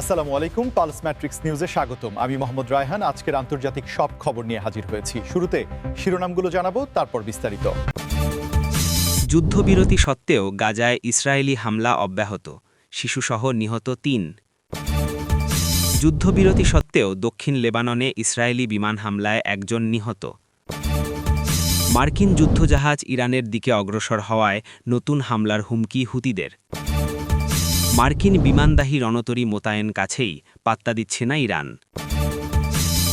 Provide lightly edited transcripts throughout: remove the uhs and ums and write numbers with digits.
আসসালামু আলাইকুম, pulse matrix নিউজে স্বাগতম। আমি মোহাম্মদ রায়হান। আজকের আন্তর্জাতিক সব খবর নিয়ে হাজির হয়েছি। শুরুতে শিরোনামগুলো জানাবো, তারপর বিস্তারিত। যুদ্ধবিরতি সত্ত্বেও গাজায় ইসরায়েলি হামলা অব্যাহত, শিশুসহ নিহত ৩। যুদ্ধবিরতি সত্ত্বেও দক্ষিণ লেবাননে ইসরায়েলি বিমান হামলায় একজন নিহত। মার্কিন যুদ্ধজাহাজ ইরানের দিকে অগ্রসর হওয়ায় নতুন হামলার হুমকি হুতিদের। মার্কিন বিমানবাহী রণতরী মোতায়েন কাছেই, পাত্তা দিচ্ছে না ইরান।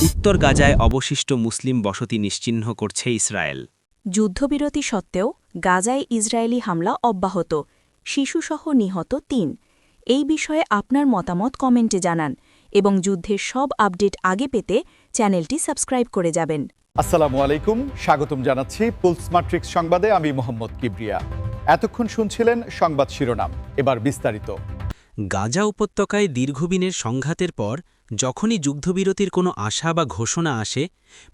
উত্তর গাজায় অবশিষ্ট মুসলিম বসতি নিশ্চিহ্ন করছে ইসরায়েল। যুদ্ধবিরতি সত্ত্বেও গাজায় ইসরায়েলি হামলা অব্যাহত, শিশুসহ নিহত ৩। এই বিষয়ে আপনার মতামত কমেন্টে জানান এবং যুদ্ধের সব আপডেট আগে পেতে চ্যানেলটি সাবস্ক্রাইব করে যাবেন। আসসালামু আলাইকুম, স্বাগতম জানাচ্ছি পুলস ম্যাট্রিক্স সংবাদে। আমি মোহাম্মদ কিবরিয়া। এতক্ষণ শুনছিলেন সংবাদ শিরোনাম, এবার বিস্তারিত। গাজা উপত্যকায় দীর্ঘদিনের সংঘাতের পর যখনই যুদ্ধবিরতির কোনো আশা বা ঘোষণা আসে,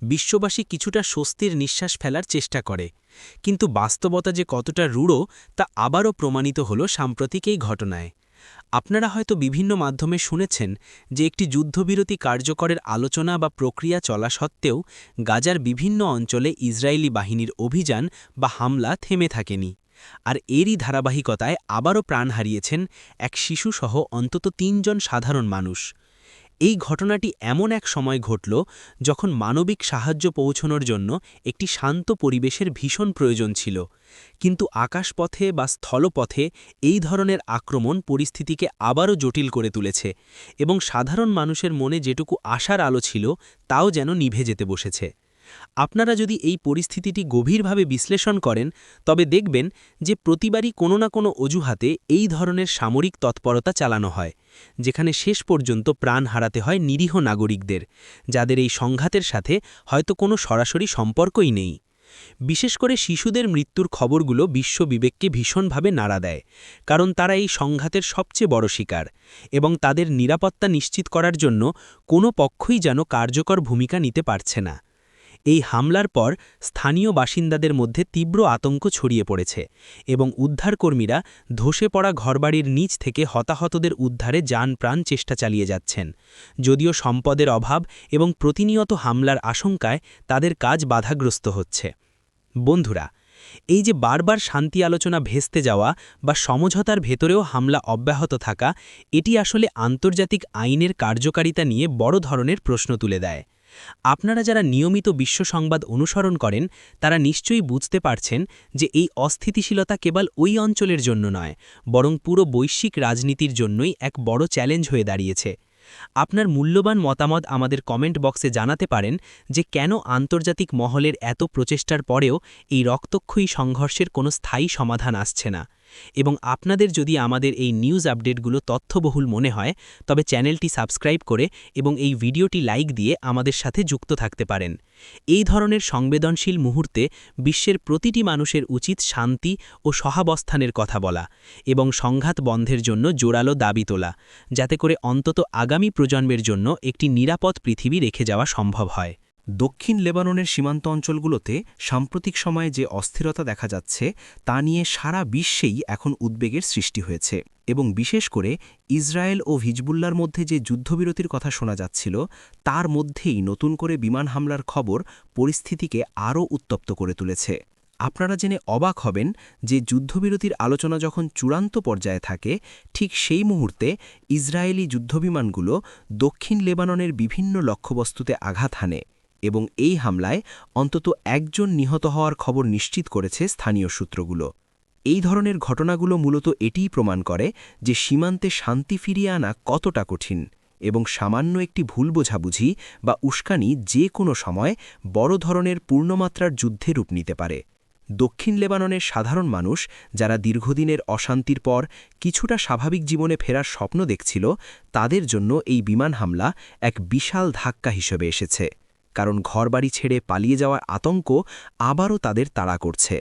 বিশ্ববাসী কিছুটা স্বস্তির নিঃশ্বাস ফেলার চেষ্টা করে। কিন্তু বাস্তবতা যে কতটা রূঢ় তা আবারও প্রমাণিত হল সাম্প্রতিক এই ঘটনায়। আপনারা হয়তো বিভিন্ন মাধ্যমে শুনেছেন যে একটি যুদ্ধবিরতি কার্যকরের আলোচনা বা প্রক্রিয়া চলা সত্ত্বেও গাজার বিভিন্ন অঞ্চলে ইসরায়েলি বাহিনীর অভিযান বা হামলা থেমে থাকেনি। আর এরই ধারাবাহিকতায় আবারও প্রাণ হারিয়েছেন এক শিশুসহ অন্তত ৩ জন সাধারণ মানুষ। এই ঘটনাটি এমন এক সময় ঘটল যখন মানবিক সাহায্য পৌঁছানোর জন্য একটি শান্ত পরিবেশের ভীষণ প্রয়োজন ছিল। কিন্তু আকাশপথে বা স্থলপথে এই ধরনের আক্রমণ পরিস্থিতিকে আবারও জটিল করে তুলেছে এবং সাধারণ মানুষের মনে যেটুকু আশার আলো ছিল তাও যেন নিভে যেতে বসেছে। আপনারা যদি এই পরিস্থিতিটি গভীরভাবে বিশ্লেষণ করেন তবে দেখবেন যে প্রতিবারই কোনো না কোনো অজুহাতে এই ধরনের সামরিক তৎপরতা চালানো হয়, যেখানে শেষ পর্যন্ত প্রাণ হারাতে হয় নিরীহ নাগরিকদের, যাদের এই সংঘাতের সাথে হয়তো কোনো সরাসরি সম্পর্কই নেই। বিশেষ করে শিশুদের মৃত্যুর খবরগুলো বিশ্ব বিবেককে ভীষণভাবে নাড়া দেয়, কারণ তারা এই সংঘাতের সবচেয়ে বড় শিকার এবং তাদের নিরাপত্তা নিশ্চিত করার জন্য কোনো পক্ষই যেন কার্যকর ভূমিকা নিতে পারছে না। এই হামলার পর স্থানীয় বাসিন্দাদের মধ্যে তীব্র আতঙ্ক ছড়িয়ে পড়েছে এবং উদ্ধারকর্মীরা ধসে পড়া ঘরবাড়ির নিচ থেকে হতাহতদের উদ্ধারে প্রাণ চেষ্টা চালিয়ে যাচ্ছেন, যদিও সম্পদের অভাব এবং প্রতিনিয়ত হামলার আশঙ্কায় তাদের কাজ বাধাগ্রস্ত হচ্ছে। বন্ধুরা, এই যে বারবার শান্তি আলোচনা ভেস্তে যাওয়া বা সমঝোতার ভেতরেও হামলা অব্যাহত থাকা, এটি আসলে আন্তর্জাতিক আইনের কার্যকারিতা নিয়ে বড় ধরনের প্রশ্ন তুলে দেয়। আপনারা যারা নিয়মিত বিশ্ব সংবাদ অনুসরণ করেন তারা নিশ্চয়ই বুঝতে পারছেন যে এই অস্থিতিশীলতা কেবল ওই অঞ্চলের জন্য নয়, বরং পুরো বৈশ্বিক রাজনীতির জন্যই এক বড় চ্যালেঞ্জ হয়ে দাঁড়িয়েছে। আপনার মূল্যবান মতামত আমাদের কমেন্ট বক্সে জানাতে পারেন যে কেন আন্তর্জাতিক মহলের এত প্রচেষ্টার পরেও এই রক্তক্ষয়ী সংঘর্ষের কোনো স্থায়ী সমাধান আসছে না। এবং আপনাদের যদি আমাদের এই নিউজ আপডেটগুলো তথ্যবহুল মনে হয় তবে চ্যানেলটি সাবস্ক্রাইব করে এবং এই ভিডিওটি লাইক দিয়ে আমাদের সাথে যুক্ত থাকতে পারেন। এই ধরনের সংবেদনশীল মুহূর্তে বিশ্বের প্রতিটি মানুষের উচিত শান্তি ও সহাবস্থানের কথা বলা এবং সংঘাত বন্ধের জন্য জোরালো দাবি তোলা, যাতে করে অন্তত আগামী প্রজন্মের জন্য একটি নিরাপদ পৃথিবী রেখে যাওয়া সম্ভব হয়। দক্ষিণ লেবাননের সীমান্ত অঞ্চলগুলোতে সাম্প্রতিক সময়ে যে অস্থিরতা দেখা যাচ্ছে তা নিয়ে সারা বিশ্বেই এখন উদ্বেগের সৃষ্টি হয়েছে এবং বিশেষ করে ইসরায়েল ও হিজবুল্লার মধ্যে যে যুদ্ধবিরতির কথা শোনা যাচ্ছিল তার মধ্যেই নতুন করে বিমান হামলার খবর পরিস্থিতিকে আরও উত্তপ্ত করে তুলেছে। আপনারা জেনে অবাক হবেন যে যুদ্ধবিরতির আলোচনা যখন চূড়ান্ত পর্যায়ে থাকে ঠিক সেই মুহূর্তে ইসরায়েলি যুদ্ধবিমানগুলো দক্ষিণ লেবাননের বিভিন্ন লক্ষ্যবস্তুতে আঘাত হানে এবং এই হামলায় অন্তত একজন নিহত হওয়ার খবর নিশ্চিত করেছে স্থানীয় সূত্রগুলো। এই ধরনের ঘটনাগুলো মূলত এটিই প্রমাণ করে যে সীমান্তে শান্তি ফিরিয়ে আনা কতটা কঠিন এবং সামান্য একটি ভুল বোঝাবুঝি বা উস্কানি যে কোনো সময় বড় ধরনের পূর্ণমাত্রার যুদ্ধে রূপ নিতে পারে। দক্ষিণ লেবাননের সাধারণ মানুষ যারা দীর্ঘদিনের অশান্তির পর কিছুটা স্বাভাবিক জীবনে ফেরার স্বপ্ন দেখছিল, তাদের জন্য এই বিমান হামলা এক বিশাল ধাক্কা হিসেবে এসেছে, কারণ ঘরবাড়ি ছেড়ে পালিয়ে যাওয়ার আতঙ্ক আবারও তাদের তাড়া করছে।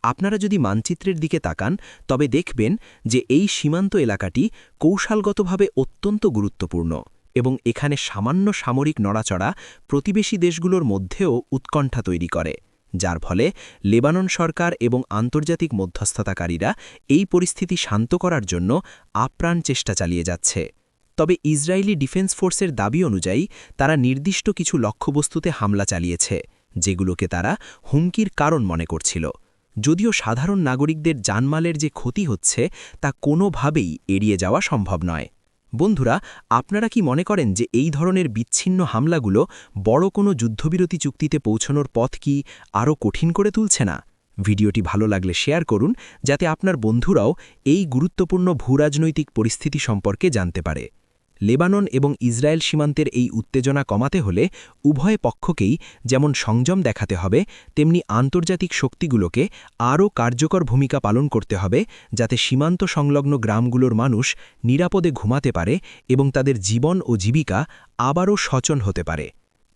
আপনারা যদি মানচিত্রের দিকে তাকান তবে দেখবেন যে এই সীমান্ত এলাকাটি কৌশলগতভাবে অত্যন্ত গুরুত্বপূর্ণ এবং এখানে সামান্য সামরিক নড়াচড়া প্রতিবেশী দেশগুলোর মধ্যেও উৎকণ্ঠা তৈরি করে, যার ফলে লেবানন সরকার এবং আন্তর্জাতিক মধ্যস্থতাকারীরা এই পরিস্থিতি শান্ত করার জন্য আপ্রাণ চেষ্টা চালিয়ে যাচ্ছে। তবে ইসরায়েলি ডিফেন্স ফোর্সের দাবি অনুযায়ী তারা নির্দিষ্ট কিছু লক্ষ্যবস্তুতে হামলা চালিয়েছে, যেগুলোকে তারা হুমকির কারণ মনে করছিল। যদিও সাধারণ নাগরিকদের জানমালের যে ক্ষতি হচ্ছে তা কোনোভাবেই এড়িয়ে যাওয়া সম্ভব নয়। বন্ধুরা, আপনারা কি মনে করেন যে এই ধরনের বিচ্ছিন্ন হামলাগুলো বড় কোনো যুদ্ধবিরতি চুক্তিতে পৌঁছানোর পথ কি আরও কঠিন করে তুলছে না? ভিডিওটি ভালো লাগলে শেয়ার করুন, যাতে আপনার বন্ধুরাও এই গুরুত্বপূর্ণ ভূরাজনৈতিক পরিস্থিতি সম্পর্কে জানতে পারে। লেবানন এবং ইসরায়েল সীমান্তের এই উত্তেজনা কমাতে হলে উভয় পক্ষকেই যেমন সংযম দেখাতে হবে, তেমনি আন্তর্জাতিক শক্তিগুলোকে আরও কার্যকর ভূমিকা পালন করতে হবে, যাতে সীমান্ত সংলগ্ন গ্রামগুলোর মানুষ নিরাপদে ঘুমাতে পারে এবং তাদের জীবন ও জীবিকা আবারও সচল হতে পারে।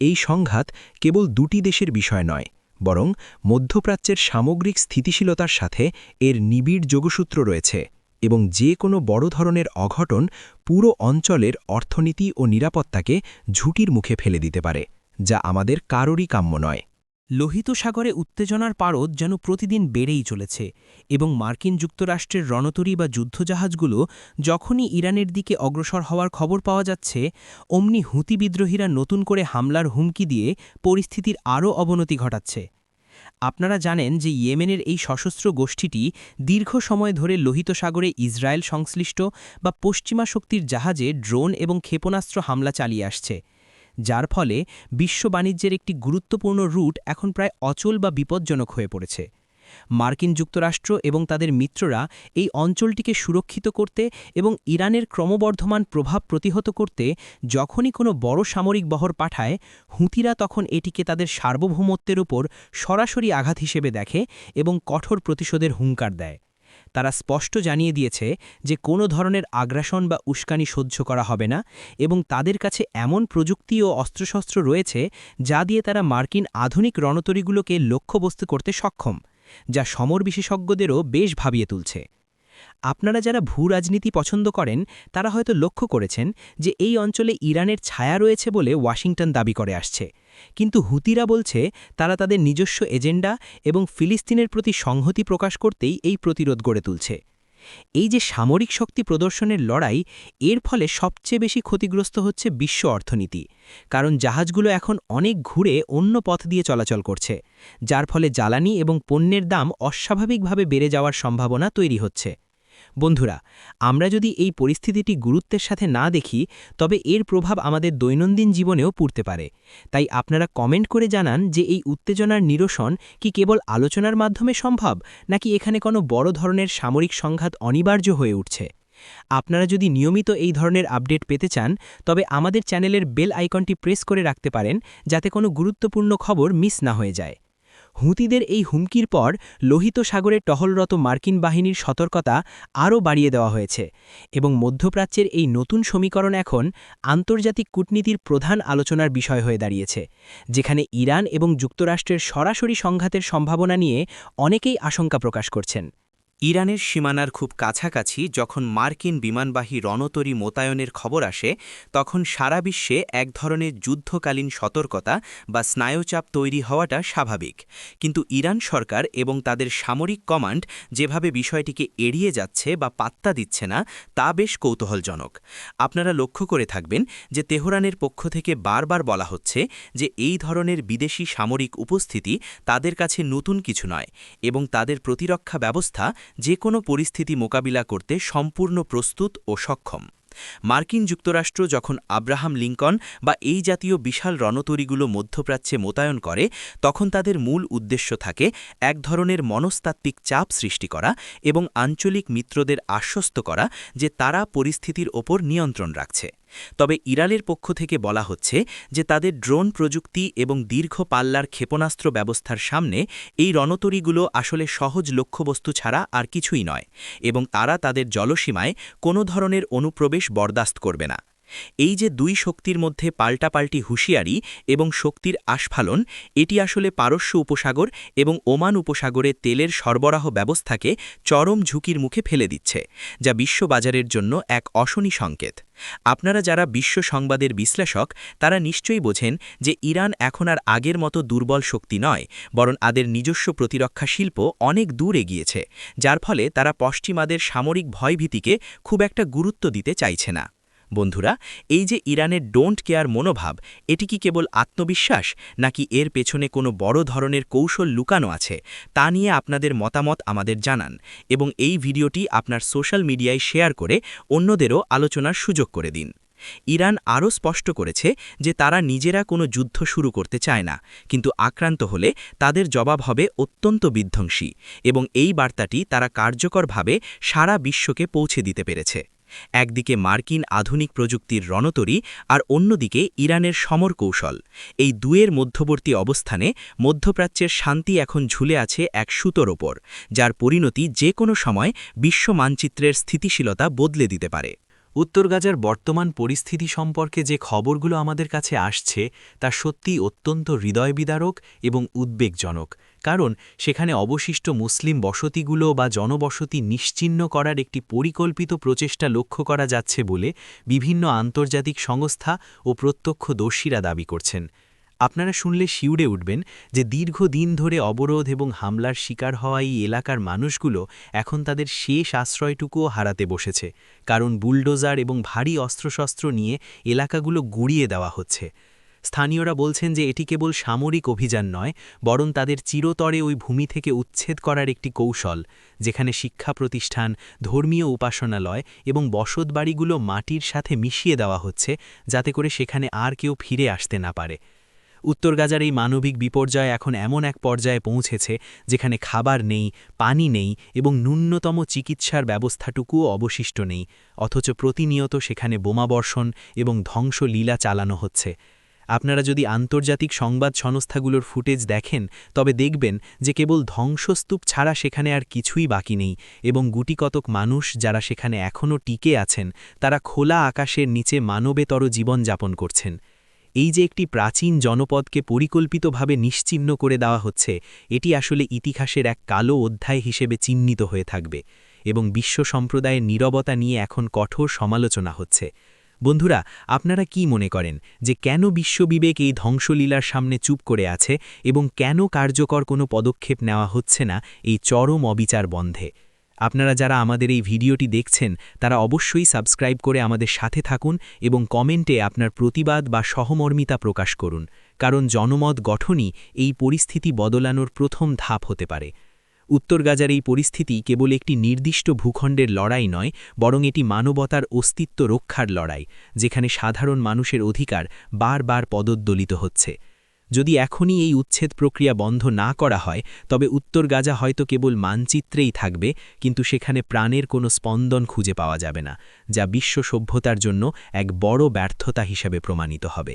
এই সংঘাত কেবল দুটি দেশের বিষয় নয়, বরং মধ্যপ্রাচ্যের সামগ্রিক স্থিতিশীলতার সাথে এর নিবিড় যোগসূত্র রয়েছে, এবং যে কোনো বড় ধরনের অঘটন পুরো অঞ্চলের অর্থনীতি ও নিরাপত্তাকে ঝুঁকির মুখে ফেলে দিতে পারে, যা আমাদের কারোরই কাম্য নয়। লোহিত সাগরে উত্তেজনার পারদ যেন প্রতিদিন বেড়েই চলেছে, এবং মার্কিন যুক্তরাষ্ট্রের রণতরী বা যুদ্ধজাহাজগুলো যখনই ইরানের দিকে অগ্রসর হওয়ার খবর পাওয়া যাচ্ছে, অমনি হুতি বিদ্রোহীরা নতুন করে হামলার হুমকি দিয়ে পরিস্থিতির আরও অবনতি ঘটাচ্ছে। আপনারা জানেন যে ইয়েমেনের এই সশস্ত্র গোষ্ঠীটি দীর্ঘ সময় ধরে লোহিত সাগরে ইসরায়েল সংশ্লিষ্ট বা পশ্চিমা শক্তির জাহাজে ড্রোন এবং ক্ষেপণাস্ত্র হামলা চালিয়ে আসছে, যার ফলে বিশ্ব বাণিজ্যের একটি গুরুত্বপূর্ণ রুট এখন প্রায় অচল বা বিপজ্জনক হয়ে পড়েছে। মার্কিন যুক্তরাষ্ট্র এবং তাদের মিত্ররা এই অঞ্চলটিকে সুরক্ষিত করতে এবং ইরানের ক্রমবর্ধমান প্রভাব প্রতিহত করতে যখনই কোনো বড় সামরিক বহর পাঠায়, হুতিরা তখন এটিকে তাদের সার্বভৌমত্বের উপর সরাসরি আঘাত হিসেবে দেখে এবং কঠোর প্রতিশোধের হুঙ্কার দেয়। তারা স্পষ্ট জানিয়ে দিয়েছে যে কোনো ধরনের আগ্রাসন বা উস্কানি সহ্য করা হবে না, এবং তাদের কাছে এমন প্রযুক্তি ও অস্ত্রশস্ত্র রয়েছে যা দিয়ে তারা মার্কিন আধুনিক রণতরীগুলোকে লক্ষ্যবস্তু করতে সক্ষম, যা সমর বিশেষজ্ঞদেরও বেশ ভাবিয়ে তুলছে। আপনারা যারা ভূরাজনীতি পছন্দ করেন তারা হয়তো লক্ষ্য করেছেন যে এই অঞ্চলে ইরানের ছায়া রয়েছে বলে ওয়াশিংটন দাবি করে আসছে, কিন্তু হুতিরা বলছে তারা তাদের নিজস্ব এজেন্ডা এবং ফিলিস্তিনের প্রতি সংহতি প্রকাশ করতেই এই প্রতিরোধ গড়ে তুলছে। এই যে সামরিক শক্তি প্রদর্শনের লড়াই, এর ফলে সবচেয়ে বেশি ক্ষতিগ্রস্ত হচ্ছে বিশ্ব অর্থনীতি, কারণ জাহাজগুলো এখন অনেক ঘুরে অন্য পথ দিয়ে চলাচল করছে, যার ফলে জ্বালানি এবং পণ্যের দাম অস্বাভাবিকভাবে বেড়ে যাওয়ার সম্ভাবনা তৈরি হচ্ছে। বন্ধুরা, আমরা যদি এই পরিস্থিতিটি গুরুত্বের সাথে না দেখি, তবে এর প্রভাব আমাদের দৈনন্দিন জীবনেও পড়তে পারে। তাই আপনারা কমেন্ট করে জানান যে এই উত্তেজনার নিরসন কি কেবল আলোচনার মাধ্যমে সম্ভব, নাকি এখানে কোনো বড় ধরনের সামরিক সংঘাত অনিবার্য হয়ে উঠছে। আপনারা যদি নিয়মিত এই ধরনের আপডেট পেতে চান, তবে আমাদের চ্যানেলের বেল আইকনটি প্রেস করে রাখতে পারেন, যাতে কোনো গুরুত্বপূর্ণ খবর মিস না হয়ে যায়। হুতিদের এই হুমকির পর লোহিত সাগরে টহলরত মার্কিন বাহিনীর সতর্কতা আরও বাড়িয়ে দেওয়া হয়েছে, এবং মধ্যপ্রাচ্যের এই নতুন সমীকরণ এখন আন্তর্জাতিক কূটনীতির প্রধান আলোচনার বিষয় হয়ে দাঁড়িয়েছে, যেখানে ইরান এবং যুক্তরাষ্ট্রের সরাসরি সংঘাতের সম্ভাবনা নিয়ে অনেকেই আশঙ্কা প্রকাশ করছেন। ইরানের সীমানার খুব কাছাকাছি যখন মার্কিন বিমানবাহী রণতরী মোতায়েনের খবর আসে, তখন সারা বিশ্বে এক ধরনের যুদ্ধকালীন সতর্কতা বা স্নায়ুচাপ তৈরি হওয়াটা স্বাভাবিক। কিন্তু ইরান সরকার এবং তাদের সামরিক কমান্ড যেভাবে বিষয়টিকে এড়িয়ে যাচ্ছে বা পাত্তা দিচ্ছে না, তা বেশ কৌতূহলজনক। আপনারা লক্ষ্য করে থাকবেন যে তেহরানের পক্ষ থেকে বারবার বলা হচ্ছে যে এই ধরনের বিদেশি সামরিক উপস্থিতি তাদের কাছে নতুন কিছু নয়, এবং তাদের প্রতিরক্ষা ব্যবস্থা যে কোনো পরিস্থিতি মোকাবিলা করতে সম্পূর্ণ প্রস্তুত ও সক্ষম। মার্কিন যুক্তরাষ্ট্র যখন আব্রাহাম লিঙ্কন বা এই জাতীয় বিশাল রণতরীগুলো মধ্যপ্রাচ্যে মোতায়েন করে, তখন তাদের মূল উদ্দেশ্য থাকে এক ধরনের মনস্তাত্ত্বিক চাপ সৃষ্টি করা এবং আঞ্চলিক মিত্রদের আশ্বস্ত করা যে তারা পরিস্থিতির ওপর নিয়ন্ত্রণ রাখছে। তবে ইরানের পক্ষ থেকে বলা হচ্ছে যে তাদের ড্রোন প্রযুক্তি এবং দীর্ঘ পাল্লার ক্ষেপণাস্ত্র ব্যবস্থার সামনে এই রণতরীগুলো আসলে সহজ লক্ষ্যবস্তু ছাড়া আর কিছুই নয়, এবং তারা তাদের জলসীমায় কোনো ধরনের অনুপ্রবেশ বরদাস্ত করবে না। এই যে দুই শক্তির মধ্যে পাল্টাপাল্টি হুঁশিয়ারি এবং শক্তির আস্ফালন, এটি আসলে পারস্য উপসাগর এবং ওমান উপসাগরে তেলের সরবরাহ ব্যবস্থাকে চরম ঝুঁকির মুখে ফেলে দিচ্ছে, যা বিশ্ববাজারের জন্য এক অশনি সংকেত। আপনারা যারা বিশ্ব সংবাদের বিশ্লেষক, তারা নিশ্চয়ই বোঝেন যে ইরান এখন আর আগের মতো দুর্বল শক্তি নয়, বরং তাদের নিজস্ব প্রতিরক্ষা শিল্প অনেক দূর এগিয়েছে, যার ফলে তারা পশ্চিমাদের সামরিক ভয়ভীতিকে খুব একটা গুরুত্ব দিতে চাইছে না। বন্ধুরা, এই যে ইরানের ডোন্ট কেয়ার মনোভাব, এটি কি কেবল আত্মবিশ্বাস নাকি এর পেছনে কোনো বড় ধরনের কৌশল লুকানো আছে তা নিয়ে আপনাদের মতামত আমাদের জানান এবং এই ভিডিওটি আপনার সোশ্যাল মিডিয়ায় শেয়ার করে অন্যদেরও আলোচনার সুযোগ করে দিন। ইরান আরও স্পষ্ট করেছে যে তারা নিজেরা কোনো যুদ্ধ শুরু করতে চায় না, কিন্তু আক্রান্ত হলে তাদের জবাব হবে অত্যন্ত বিধ্বংসী এবং এই বার্তাটি তারা কার্যকরভাবে সারা বিশ্বকে পৌঁছে দিতে পেরেছে। একদিকে মার্কিন আধুনিক প্রযুক্তির রণতরী আর অন্যদিকে ইরানের সমর কৌশল, এই দুয়ের মধ্যবর্তী অবস্থানে মধ্যপ্রাচ্যের শান্তি এখন ঝুলে আছে এক সুতোর ওপর, যার পরিণতি যে কোনো সময় বিশ্ব মানচিত্রের স্থিতিশীলতা বদলে দিতে পারে। উত্তর গাজার বর্তমান পরিস্থিতি সম্পর্কে যে খবরগুলো আমাদের কাছে আসছে তা সত্যিই অত্যন্ত হৃদয়বিদারক এবং উদ্বেগজনক, কারণ সেখানে অবশিষ্ট মুসলিম বসতিগুলো বা জনবসতি নিশ্চিহ্ন করার একটি পরিকল্পিত প্রচেষ্টা লক্ষ্য করা যাচ্ছে বলে বিভিন্ন আন্তর্জাতিক সংস্থা ও প্রত্যক্ষদর্শীরা দাবি করছেন। আপনারা শুনলে শিউরে উঠবেন যে দীর্ঘদিন ধরে অবরোধ এবং হামলার শিকার হওয়া এই এলাকার মানুষগুলো এখন তাদের শেষ আশ্রয়টুকুও হারাতে বসেছে, কারণ বুলডোজার এবং ভারী অস্ত্রশস্ত্র নিয়ে এলাকাগুলো গুড়িয়ে দেওয়া হচ্ছে। স্থানীয়রা বলছেন যে এটি কেবল সামরিক অভিযান নয়, বরং তাদের চিরতরে ওই ভূমি থেকে উচ্ছেদ করার একটি কৌশল, যেখানে শিক্ষা প্রতিষ্ঠান, ধর্মীয় উপাসনালয় এবং বসতবাড়িগুলো মাটির সাথে মিশিয়ে দেওয়া হচ্ছে, যাতে করে সেখানে আর কেউ ফিরে আসতে না পারে। উত্তর গাজার এই মানবিক বিপর্যয় এখন এমন এক পর্যায়ে পৌঁছেছে যেখানে খাবার নেই, পানি নেই এবং ন্যূনতম চিকিৎসার ব্যবস্থাটুকুও অবশিষ্ট নেই, অথচ প্রতিনিয়ত সেখানে বোমাবর্ষণ এবং ধ্বংসলীলা চালানো হচ্ছে। আপনারা যদি আন্তর্জাতিক সংবাদ সংস্থাগুলোর ফুটেজ দেখেন তবে দেখবেন যে কেবল ধ্বংসস্তূপ ছাড়া সেখানে আর কিছুই বাকি নেই এবং গুটিকতক মানুষ যারা সেখানে এখনও টিকে আছেন তারা খোলা আকাশের নিচে মানবেতর জীবনযাপন করছেন। এই যে একটি প্রাচীন জনপদকে পরিকল্পিতভাবে নিশ্চিহ্ন করে দেওয়া হচ্ছে, এটি আসলে ইতিহাসের এক কালো অধ্যায় হিসেবে চিহ্নিত হয়ে থাকবে এবং বিশ্ব সম্প্রদায়ের নীরবতা নিয়ে এখন কঠোর সমালোচনা হচ্ছে। বন্ধুরা, আপনারা কি মনে করেন যে কেন বিশ্ববিবেক এই ধ্বংসলীলার সামনে চুপ করে আছে এবং কেন কার্যকর কোনো পদক্ষেপ নেওয়া হচ্ছে না এই চরম অবিচার বন্ধে? আপনারা যারা আমাদের এই ভিডিওটি দেখছেন তারা অবশ্যই সাবস্ক্রাইব করে আমাদের সাথে থাকুন এবং কমেন্টে আপনার প্রতিবাদ বা সহমর্মিতা প্রকাশ করুন, কারণ জনমত গঠনই এই পরিস্থিতি বদলানোর প্রথম ধাপ হতে পারে। উত্তর গাজার এই পরিস্থিতি কেবল একটি নির্দিষ্ট ভূখণ্ডের লড়াই নয়, বরং এটি মানবতার অস্তিত্ব রক্ষার লড়াই, যেখানে সাধারণ মানুষের অধিকার বারবার পদদলিত হচ্ছে। যদি এখনই এই উচ্ছেদ প্রক্রিয়া বন্ধ না করা হয় তবে উত্তর গাজা হয়তো কেবল মানচিত্রেই থাকবে, কিন্তু সেখানে প্রাণের কোনো স্পন্দন খুঁজে পাওয়া যাবে না, যা বিশ্ব সভ্যতার জন্য এক বড় ব্যর্থতা হিসেবে প্রমাণিত হবে।